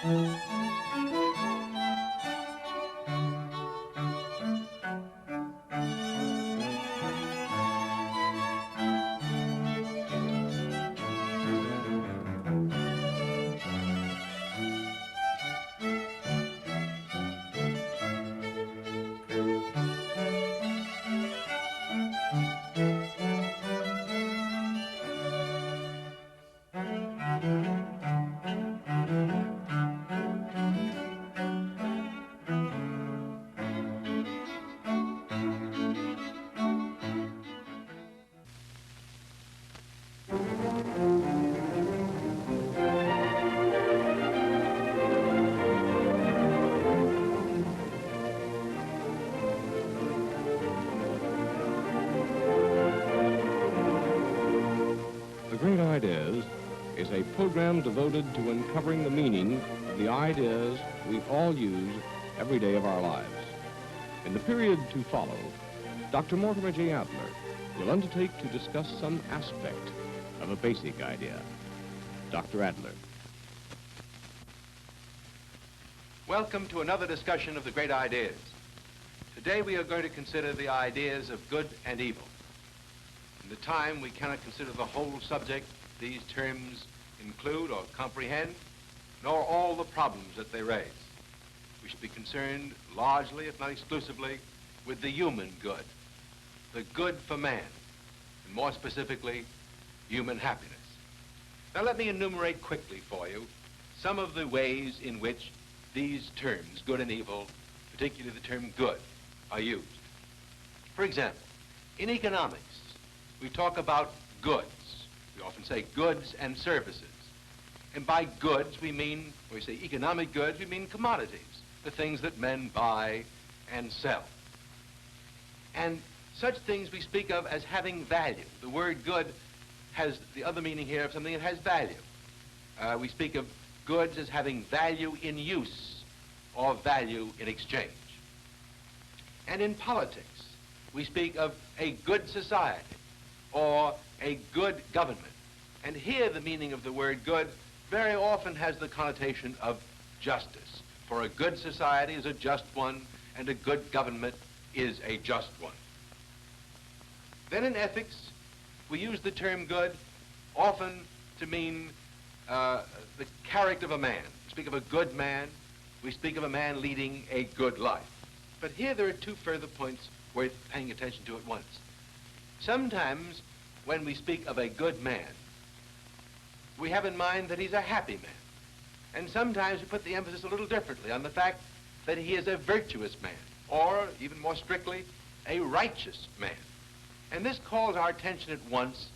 The Great Ideas is a program devoted to uncovering the meaning of the ideas we all use every day of our lives. In the period to follow, Dr. Mortimer J. Adler will undertake to discuss some aspect of a basic idea. Dr. Adler. Welcome to another discussion of the great ideas. Today we are going to consider the ideas of good and evil. In the time we cannot consider the whole subject these terms include or comprehend, nor all the problems that they raise. We should be concerned largely, if not exclusively, with the human good, the good for man, and more specifically, human happiness. Now let me enumerate quickly for you some of the ways in which these terms, good and evil, particularly the term good, are used. For example, in economics, we talk about goods. We often say goods and services. And by goods, we mean, when we say economic goods, we mean commodities, the things that men buy and sell. And such things we speak of as having value. The word good has the other meaning here of something that has value. We speak of goods as having value in use or value in exchange. And in politics, we speak of a good society or a good government. And here the meaning of the word good very often has the connotation of justice. For a good society is a just one, and a good government is a just one. Then in ethics, we use the term good often to mean the character of a man. We speak of a good man. We speak of a man leading a good life. But here there are two further points worth paying attention to at once. Sometimes when we speak of a good man, we have in mind that he's a happy man. And sometimes we put the emphasis a little differently on the fact that he is a virtuous man, or even more strictly, a righteous man. And this calls our attention at once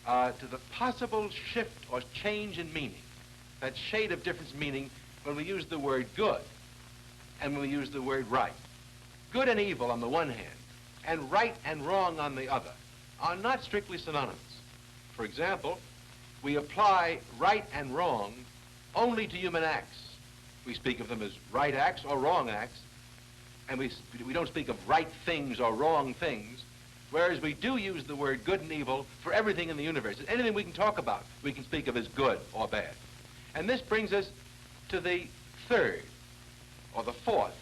to the possible shift or change in meaning, that shade of difference in meaning when we use the word good and when we use the word right. Good and evil on the one hand, and right and wrong on the other, are not strictly synonymous. For example, we apply right and wrong only to human acts. We speak of them as right acts or wrong acts, and we don't speak of right things or wrong things, whereas we do use the word good and evil for everything in the universe. Anything we can talk about, we can speak of as good or bad. And this brings us to the third, or the fourth,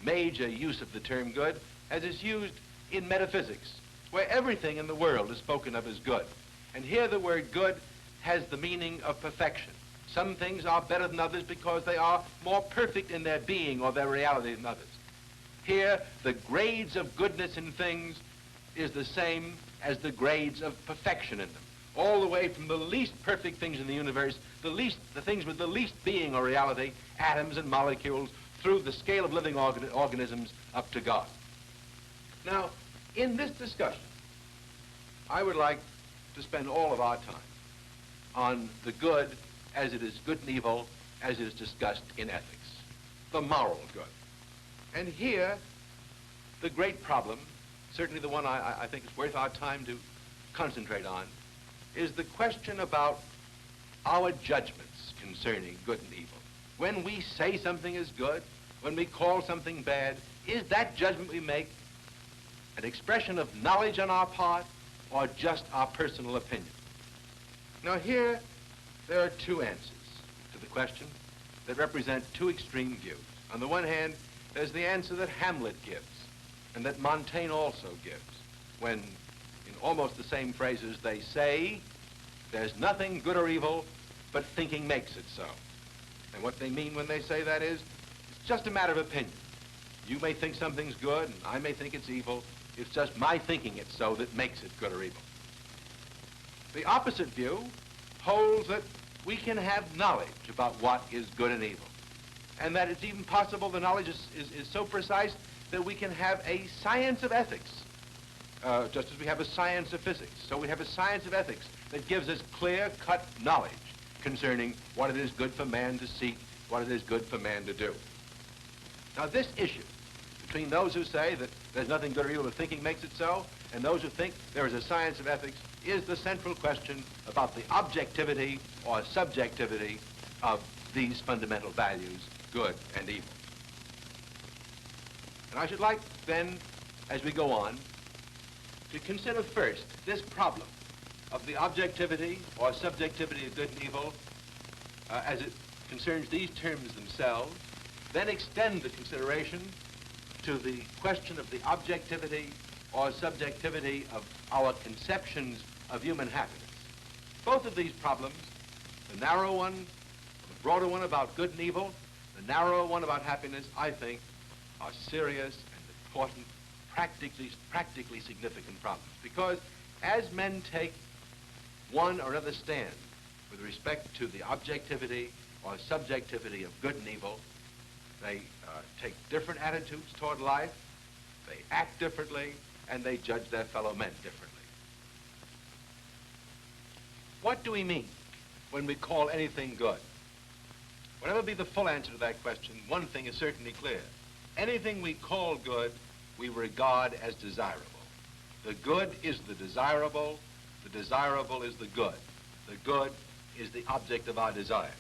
major use of the term good, as is used in metaphysics, where everything in the world is spoken of as good. And here the word good has the meaning of perfection. Some things are better than others because they are more perfect in their being or their reality than others. Here, the grades of goodness in things is the same as the grades of perfection in them. All the way from the least perfect things in the universe, the things with the least being or reality, atoms and molecules, through the scale of living organisms up to God. Now, in this discussion, I would like to spend all of our time on the good as it is good and evil as it is discussed in ethics, the moral good. And here, the great problem, certainly the one I think is worth our time to concentrate on, is the question about our judgments concerning good and evil. When we say something is good, when we call something bad, is that judgment we make an expression of knowledge on our part or just our personal opinion? Now here, there are two answers to the question. that represent two extreme views. On the one hand, there's the answer that Hamlet gives, and that Montaigne also gives, when, in almost the same phrases, they say, there's nothing good or evil, but thinking makes it so. And what they mean when they say that is, it's just a matter of opinion. You may think something's good, and I may think it's evil. It's just my thinking it so that makes it good or evil. The opposite view holds that we can have knowledge about what is good and evil, and that it's even possible the knowledge is so precise that we can have a science of ethics, just as we have a science of physics. So we have a science of ethics that gives us clear-cut knowledge concerning what it is good for man to seek, what it is good for man to do. Now this issue between those who say that there's nothing good or evil, but thinking makes it so, and those who think there is a science of ethics, is the central question about the objectivity or subjectivity of these fundamental values, good and evil. And I should like then, as we go on, to consider first this problem of the objectivity or subjectivity of good and evil as it concerns these terms themselves, then extend the consideration to the question of the objectivity or subjectivity of our conceptions of human happiness. Both of these problems, the narrow one, the broader one about good and evil, the narrower one about happiness, I think, are serious and important, practically significant problems. Because as men take one or other stand with respect to the objectivity or subjectivity of good and evil, they take different attitudes toward life, they act differently, and they judge their fellow men differently. What do we mean when we call anything good? Whatever be the full answer to that question, one thing is certainly clear. Anything we call good, we regard as desirable. The good is the desirable is the good. The good is the object of our desires.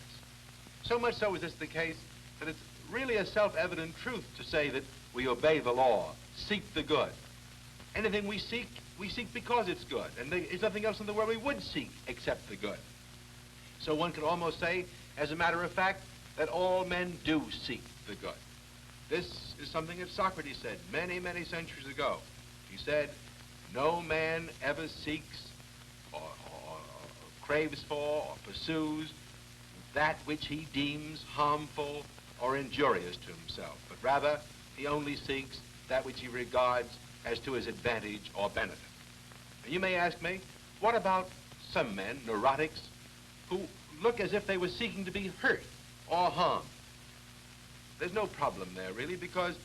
So much so is this the case that it's really a self-evident truth to say that we obey the law, seek the good. Anything we seek because it's good, and there's nothing else in the world we would seek except the good. So one could almost say, as a matter of fact, that all men do seek the good. This is something that Socrates said many, many centuries ago. He said, no man ever seeks or craves for or pursues that which he deems harmful or injurious to himself, but rather he only seeks that which he regards as to his advantage or benefit. And you may ask me, what about some men, neurotics, who look as if they were seeking to be hurt or harmed? There's no problem there, really, because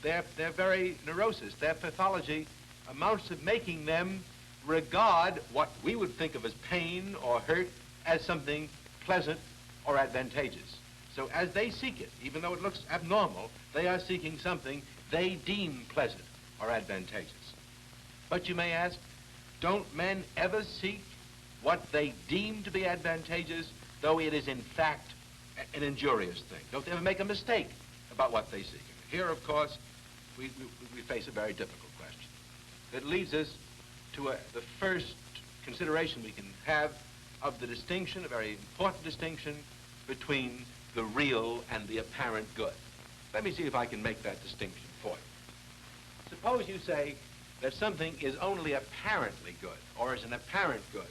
their very neurosis, their pathology, amounts to making them regard what we would think of as pain or hurt as something pleasant or advantageous. So as they seek it, even though it looks abnormal, they are seeking something they deem pleasant or advantageous. But you may ask, don't men ever seek what they deem to be advantageous, though it is in fact an injurious thing? Don't they ever make a mistake about what they seek? Here, of course, we face a very difficult question. It leads us to the first consideration we can have of the distinction, a very important distinction, between the real and the apparent good. Let me see if I can make that distinction for you. Suppose you say that something is only apparently good, or is an apparent good,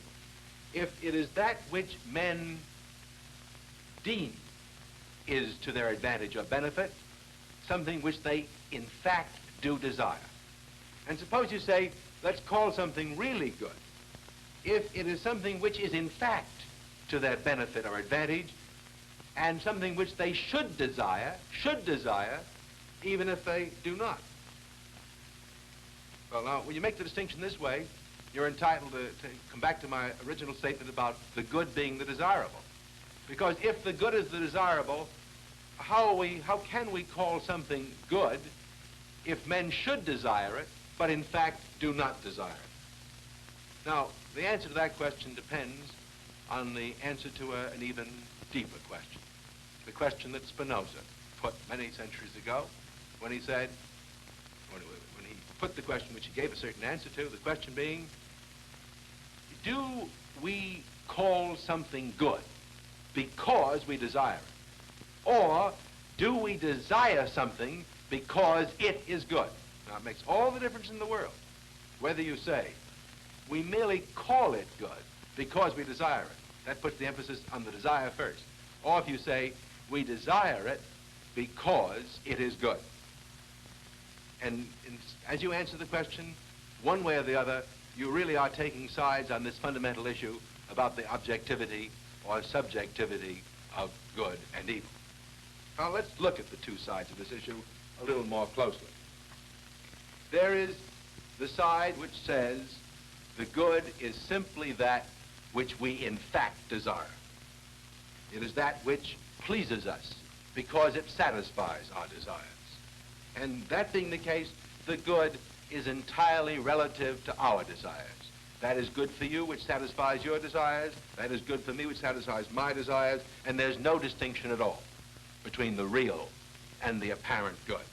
if it is that which men deem is to their advantage or benefit, something which they in fact do desire. And suppose you say, let's call something really good, if it is something which is in fact to their benefit or advantage, and something which they should desire, even if they do not. Well, now, when you make the distinction this way, you're entitled to come back to my original statement about the good being the desirable. Because if the good is the desirable, how can we call something good if men should desire it, but in fact do not desire it? Now, the answer to that question depends on the answer to an even deeper question. The question that Spinoza put many centuries ago when he said, when he put the question which he gave a certain answer to, the question being, do we call something good because we desire it? Or do we desire something because it is good? Now, it makes all the difference in the world whether you say, we merely call it good because we desire it. That puts the emphasis on the desire first. Or if you say, we desire it because it is good. And as you answer the question, one way or the other, you really are taking sides on this fundamental issue about the objectivity or subjectivity of good and evil. Now let's look at the two sides of this issue a little more closely. There is the side which says the good is simply that which we in fact desire. It is that which pleases us because it satisfies our desires. And that being the case, the good is entirely relative to our desires. That is good for you, which satisfies your desires. That is good for me, which satisfies my desires. And there's no distinction at all between the real and the apparent good.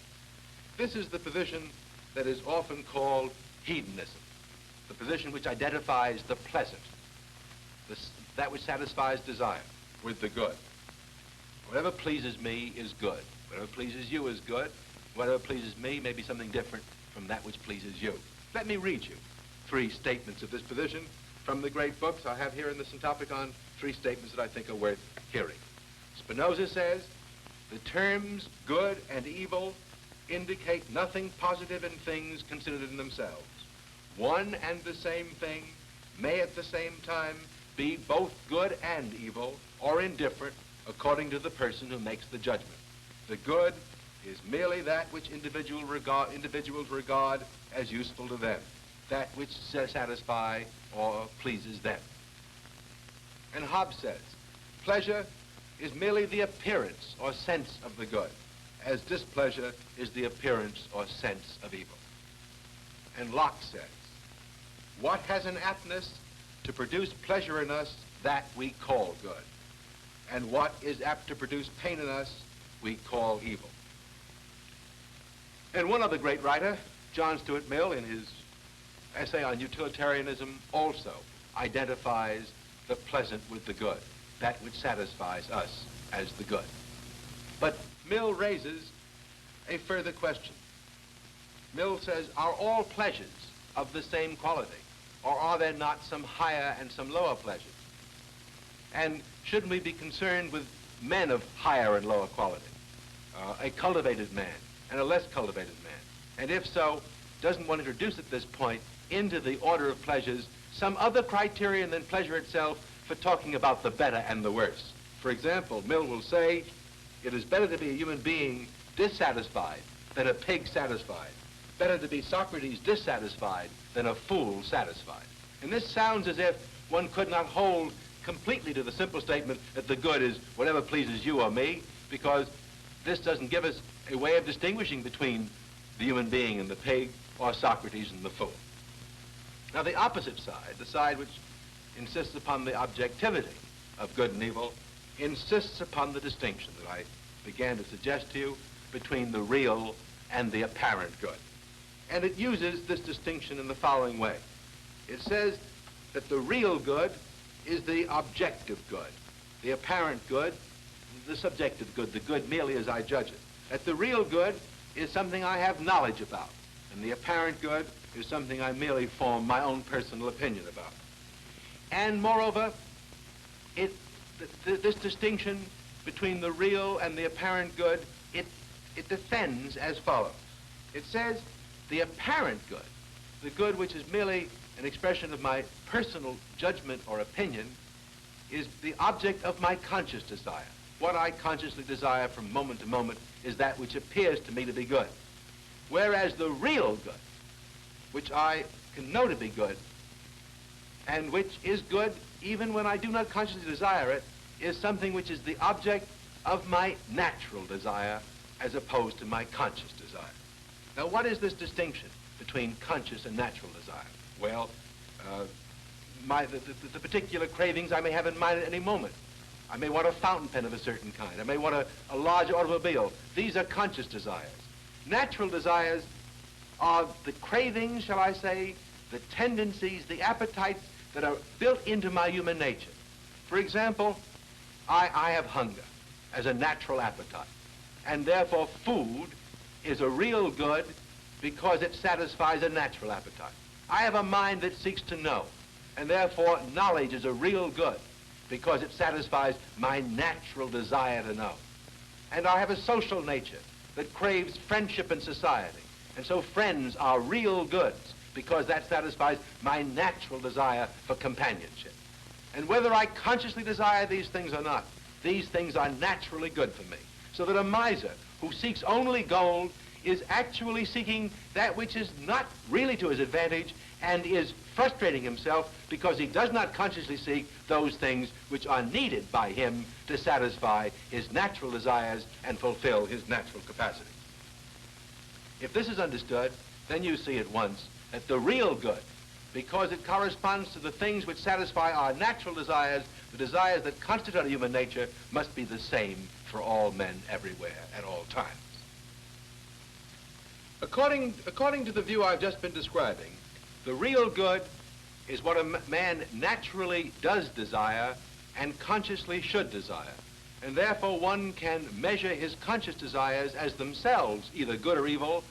This is the position that is often called hedonism, the position which identifies the pleasant, that which satisfies desire, with the good. Whatever pleases me is good. Whatever pleases you is good. Whatever pleases me may be something different from that which pleases you. Let me read you 3 statements of this position from the great books. I have here in the Syntopicon 3 statements that I think are worth hearing. Spinoza says, the terms good and evil indicate nothing positive in things considered in themselves. One and the same thing may at the same time be both good and evil or indifferent according to the person who makes the judgment. The good is merely that which individuals regard as useful to them, that which satisfies or pleases them. And Hobbes says, pleasure is merely the appearance or sense of the good, as displeasure is the appearance or sense of evil. And Locke says, what has an aptness to produce pleasure in us, that we call good, and what is apt to produce pain in us, we call evil. And one other great writer, John Stuart Mill, in his essay on utilitarianism, also identifies the pleasant with the good, that which satisfies us as the good. But Mill raises a further question. Mill says, are all pleasures of the same quality, or are there not some higher and some lower pleasures? And shouldn't we be concerned with men of higher and lower quality, a cultivated man and a less cultivated man? And if so, doesn't one introduce at this point into the order of pleasures some other criterion than pleasure itself for talking about the better and the worse? For example, Mill will say, it is better to be a human being dissatisfied than a pig satisfied. Better to be Socrates dissatisfied than a fool satisfied. And this sounds as if one could not hold completely to the simple statement that the good is whatever pleases you or me, because this doesn't give us a way of distinguishing between the human being and the pig, or Socrates and the fool. Now the opposite side, the side which insists upon the objectivity of good and evil, insists upon the distinction that I began to suggest to you between the real and the apparent good. And it uses this distinction in the following way. It says that the real good is the objective good, the apparent good, the subjective good, the good merely as I judge it. That the real good is something I have knowledge about, and the apparent good is something I merely form my own personal opinion about. And moreover, this distinction between the real and the apparent good, it defends as follows. It says the apparent good, the good which is merely an expression of my personal judgment or opinion, is the object of my conscious desire. What I consciously desire from moment to moment is that which appears to me to be good. Whereas the real good, which I can know to be good, and which is good even when I do not consciously desire it, is something which is the object of my natural desire as opposed to my conscious desire. Now, what is this distinction between conscious and natural desire? Well, the particular cravings I may have in mind at any moment. I may want a fountain pen of a certain kind. I may want a large automobile. These are conscious desires. Natural desires are the cravings, shall I say, the tendencies, the appetites that are built into my human nature. For example, I have hunger, as a natural appetite. And therefore food is a real good because it satisfies a natural appetite. I have a mind that seeks to know, and therefore knowledge is a real good because it satisfies my natural desire to know. And I have a social nature that craves friendship and society, and so friends are real goods because that satisfies my natural desire for companionship. And whether I consciously desire these things or not, these things are naturally good for me. So that a miser who seeks only gold is actually seeking that which is not really to his advantage and is frustrating himself because he does not consciously seek those things which are needed by him to satisfy his natural desires and fulfill his natural capacity. If this is understood, then you see at once that the real good, because it corresponds to the things which satisfy our natural desires, the desires that constitute human nature, must be the same for all men everywhere at all times. According to the view I've just been describing, the real good is what a man naturally does desire and consciously should desire. And therefore one can measure his conscious desires as themselves either good or evil,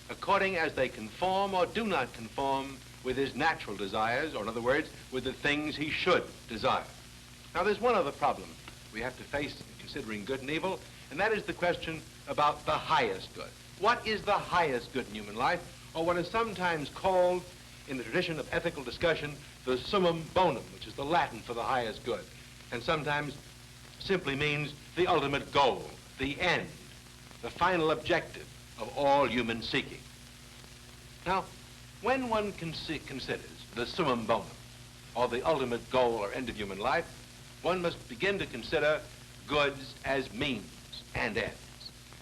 according as they conform or do not conform with his natural desires, or in other words, with the things he should desire. Now there's one other problem we have to face in considering good and evil, and that is the question about the highest good. What is the highest good in human life, or what is sometimes called, in the tradition of ethical discussion, the summum bonum, which is the Latin for the highest good, and sometimes simply means the ultimate goal, the end, the final objective of all human seeking. Now, when one considers the summum bonum, or the ultimate goal or end of human life, one must begin to consider goods as means and ends.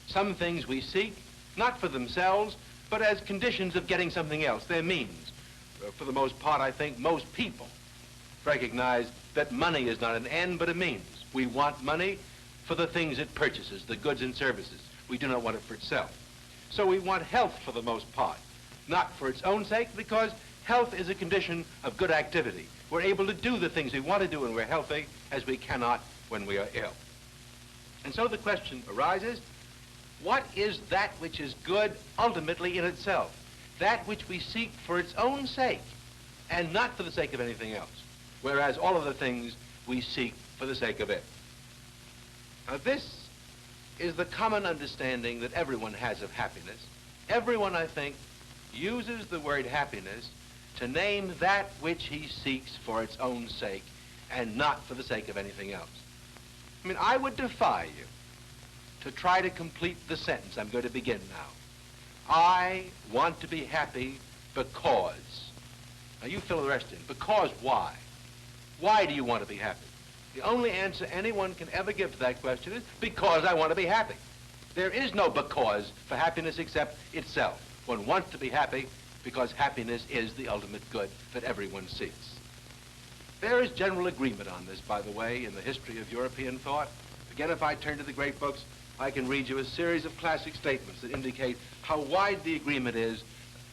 Some things we seek, not for themselves, but as conditions of getting something else. They're means. For the most part, I think most people recognize that money is not an end, but a means. We want money for the things it purchases, the goods and services. We do not want it for itself. So we want health for the most part, not for its own sake, because health is a condition of good activity. We're able to do the things we want to do when we're healthy, as we cannot when we are ill. And so the question arises, what is that which is good ultimately in itself? That which we seek for its own sake, and not for the sake of anything else, whereas all of the things we seek for the sake of it. Now this is the common understanding that everyone has of happiness. Everyone, I think, uses the word happiness to name that which he seeks for its own sake and not for the sake of anything else. I mean, I would defy you to try to complete the sentence I'm going to begin now. I want to be happy because. Now you fill the rest in. Because why? Why do you want to be happy? The only answer anyone can ever give to that question is because I want to be happy. There is no because for happiness except itself. One wants to be happy because happiness is the ultimate good that everyone seeks. There is general agreement on this, by the way, in the history of European thought. Again, if I turn to the great books, I can read you a series of classic statements that indicate how wide the agreement is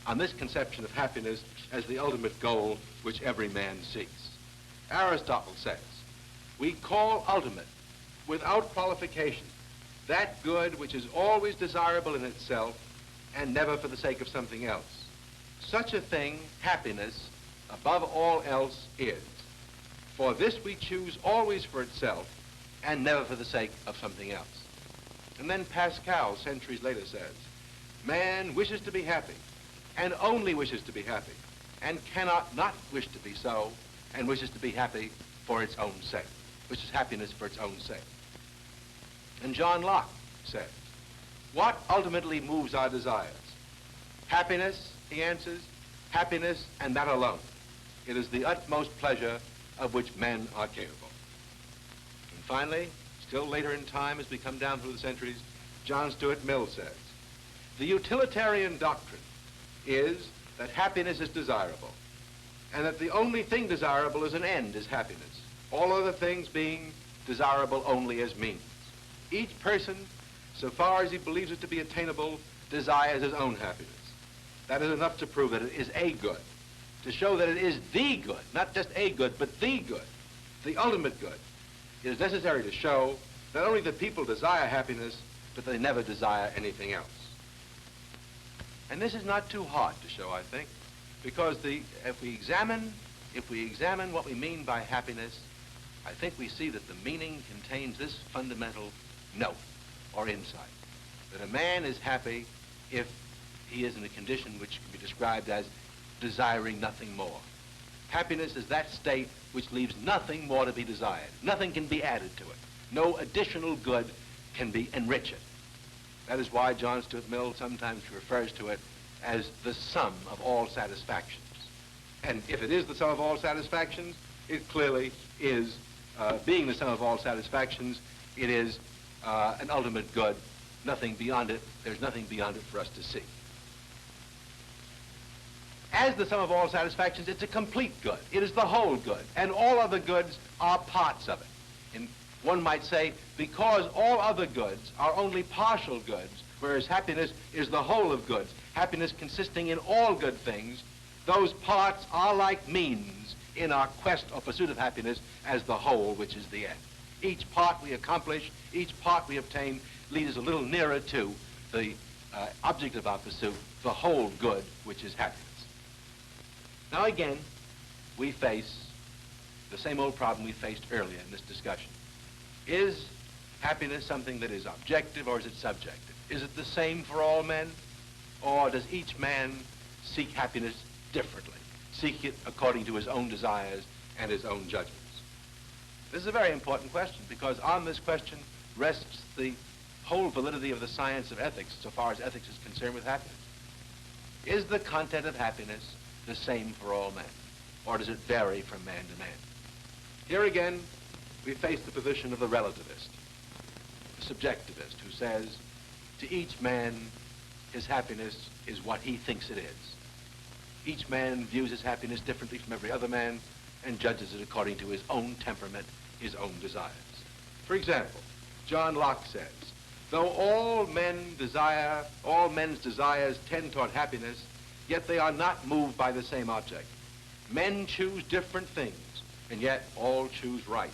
on this conception of happiness as the ultimate goal which every man seeks. Aristotle says, we call ultimate, without qualification, that good which is always desirable in itself and never for the sake of something else. Such a thing, happiness, above all else is. For this we choose always for itself and never for the sake of something else. And then Pascal, centuries later, says, man wishes to be happy and only wishes to be happy and cannot not wish to be so and wishes to be happy for its own sake, which is happiness for its own sake. And John Locke says, what ultimately moves our desires? Happiness, he answers, happiness and that alone. It is the utmost pleasure of which men are capable. And finally, still later in time as we come down through the centuries, John Stuart Mill says, the utilitarian doctrine is that happiness is desirable, and that the only thing desirable as an end is happiness, all other things being desirable only as means. Each person, so far as he believes it to be attainable, desires his own happiness. That is enough to prove that it is a good, to show that it is the good, not just a good, but the good, the ultimate good. It is necessary to show not only that people desire happiness, but they never desire anything else. And this is not too hard to show, I think, because if we examine what we mean by happiness, I think we see that the meaning contains this fundamental note or insight, that a man is happy if he is in a condition which can be described as desiring nothing more. Happiness is that state which leaves nothing more to be desired. Nothing can be added to it. No additional good can enrich it. That is why John Stuart Mill sometimes refers to it as the sum of all satisfactions. And if it is the sum of all satisfactions, it clearly is, being the sum of all satisfactions, it is an ultimate good. Nothing beyond it, there's nothing beyond it for us to see. As the sum of all satisfactions, it's a complete good. It is the whole good, and all other goods are parts of it. And one might say, because all other goods are only partial goods, whereas happiness is the whole of goods, happiness consisting in all good things, those parts are like means in our quest or pursuit of happiness as the whole, which is the end. Each part we accomplish, each part we obtain, leads us a little nearer to the object of our pursuit, the whole good, which is happiness. Now again, we face the same old problem we faced earlier in this discussion. Is happiness something that is objective or is it subjective? Is it the same for all men, or does each man seek happiness differently, seek it according to his own desires and his own judgments? This is a very important question, because on this question rests the whole validity of the science of ethics, so far as ethics is concerned with happiness. Is the content of happiness the same for all men, or does it vary from man to man? Here again, we face the position of the relativist, the subjectivist, who says, to each man, his happiness is what he thinks it is. Each man views his happiness differently from every other man and judges it according to his own temperament, his own desires. For example, John Locke says, though all men's desires tend toward happiness, yet they are not moved by the same object. Men choose different things, and yet all choose right.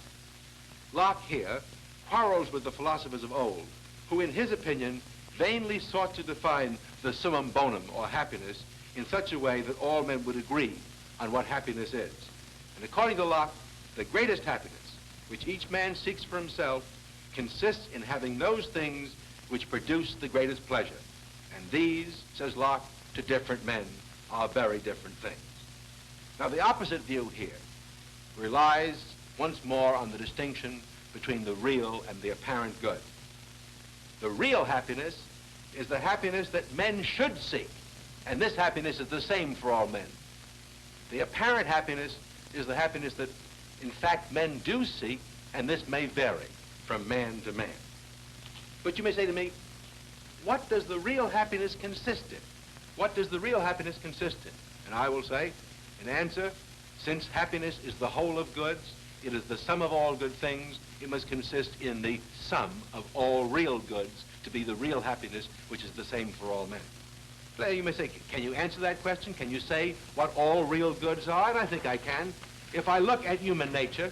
Locke here quarrels with the philosophers of old, who in his opinion vainly sought to define the summum bonum, or happiness, in such a way that all men would agree on what happiness is. And according to Locke, the greatest happiness, which each man seeks for himself, consists in having those things which produce the greatest pleasure. And these, says Locke, to different men are very different things. Now, the opposite view here relies once more on the distinction between the real and the apparent good. The real happiness is the happiness that men should seek, and this happiness is the same for all men. The apparent happiness is the happiness that, in fact, men do seek, and this may vary from man to man. But you may say to me, what does the real happiness consist in? What does the real happiness consist in? And I will say, in answer, since happiness is the whole of goods, it is the sum of all good things, it must consist in the sum of all real goods to be the real happiness, which is the same for all men. So you may say, can you answer that question? Can you say what all real goods are? And I think I can. If I look at human nature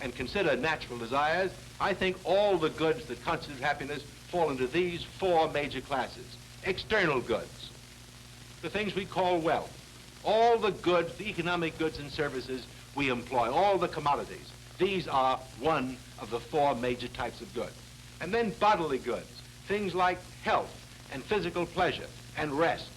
and consider natural desires, I think all the goods that constitute happiness fall into these four major classes. External goods, the things we call wealth, all the goods, the economic goods and services we employ, all the commodities. These are one of the four major types of goods. And then bodily goods, things like health and physical pleasure and rest.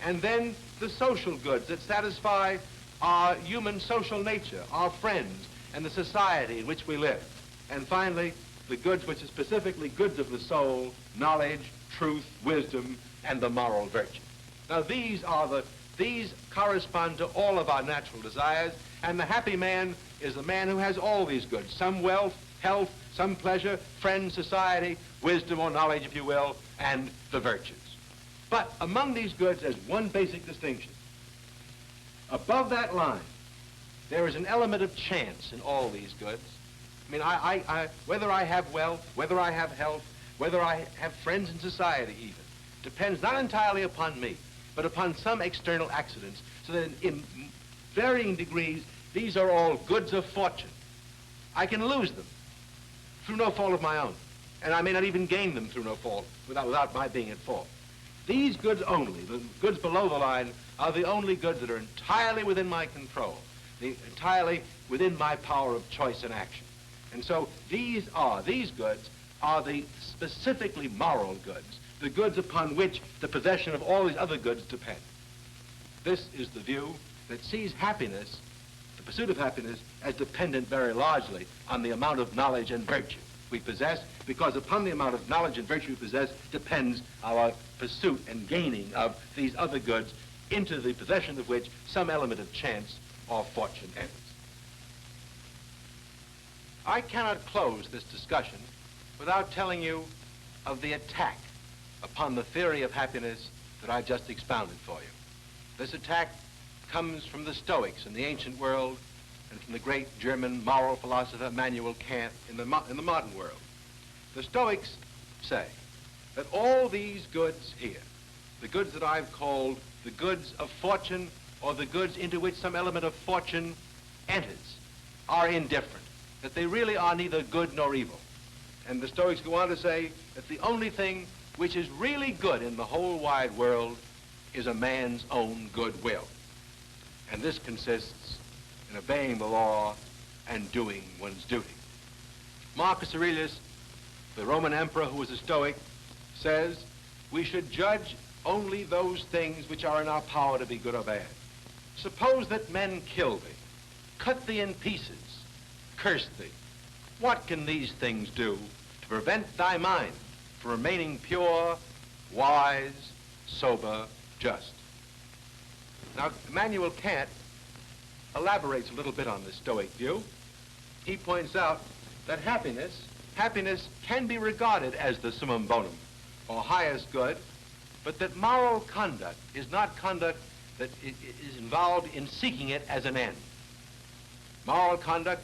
And then the social goods that satisfy our human social nature, our friends, and the society in which we live. And finally, the goods which are specifically goods of the soul, knowledge, truth, wisdom, and the moral virtue. Now these correspond to all of our natural desires, and the happy man is the man who has all these goods, some wealth, health, some pleasure, friends, society, wisdom or knowledge, if you will, and the virtues. But among these goods, there's one basic distinction. Above that line, there is an element of chance in all these goods. I mean, whether I have wealth, whether I have health, whether I have friends in society even, depends not entirely upon me, but upon some external accidents, so that in varying degrees, these are all goods of fortune. I can lose them. through no fault of my own. And I may not even gain them through no fault, without my being at fault. These goods only, the goods below the line, are the only goods that are entirely within my control, entirely within my power of choice and action. And so these goods are the specifically moral goods, the goods upon which the possession of all these other goods depend. This is the view that sees happiness, the pursuit of happiness, as dependent very largely on the amount of knowledge and virtue we possess, because upon the amount of knowledge and virtue we possess depends our pursuit and gaining of these other goods, into the possession of which some element of chance or fortune enters. I cannot close this discussion without telling you of the attack upon the theory of happiness that I just expounded for you. This attack comes from the Stoics in the ancient world and from the great German moral philosopher Immanuel Kant in the modern world. The Stoics say that all these goods here, the goods that I've called the goods of fortune, or the goods into which some element of fortune enters, are indifferent, that they really are neither good nor evil. And the Stoics go on to say that the only thing which is really good in the whole wide world is a man's own goodwill. And this consists in obeying the law and doing one's duty. Marcus Aurelius, the Roman emperor who was a Stoic, says we should judge only those things which are in our power to be good or bad. Suppose that men kill thee, cut thee in pieces, curse thee. What can these things do to prevent thy mind from remaining pure, wise, sober, just? Now, Immanuel Kant elaborates a little bit on this Stoic view. He points out that happiness can be regarded as the summum bonum, or highest good, but that moral conduct is not conduct that is involved in seeking it as an end. Moral conduct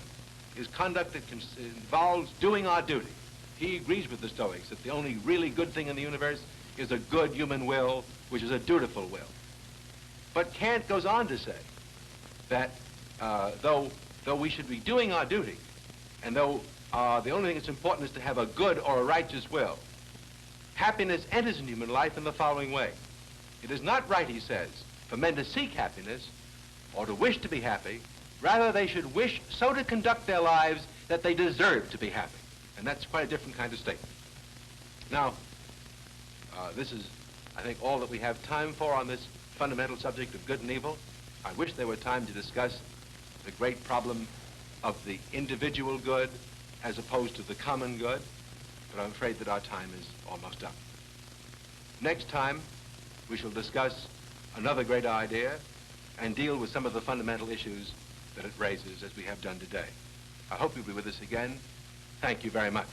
is conduct that involves doing our duty. He agrees with the Stoics that the only really good thing in the universe is a good human will, which is a dutiful will. But Kant goes on to say that though we should be doing our duty, and though the only thing that's important is to have a good or a righteous will, happiness enters in human life in the following way. It is not right, he says, for men to seek happiness or to wish to be happy. Rather, they should wish so to conduct their lives that they deserve to be happy. And that's quite a different kind of statement. Now, this is, I think, all that we have time for on this fundamental subject of good and evil. I wish there were time to discuss the great problem of the individual good as opposed to the common good, but I'm afraid that our time is almost up. Next time, we shall discuss another great idea and deal with some of the fundamental issues that it raises, as we have done today. I hope you'll be with us again. Thank you very much.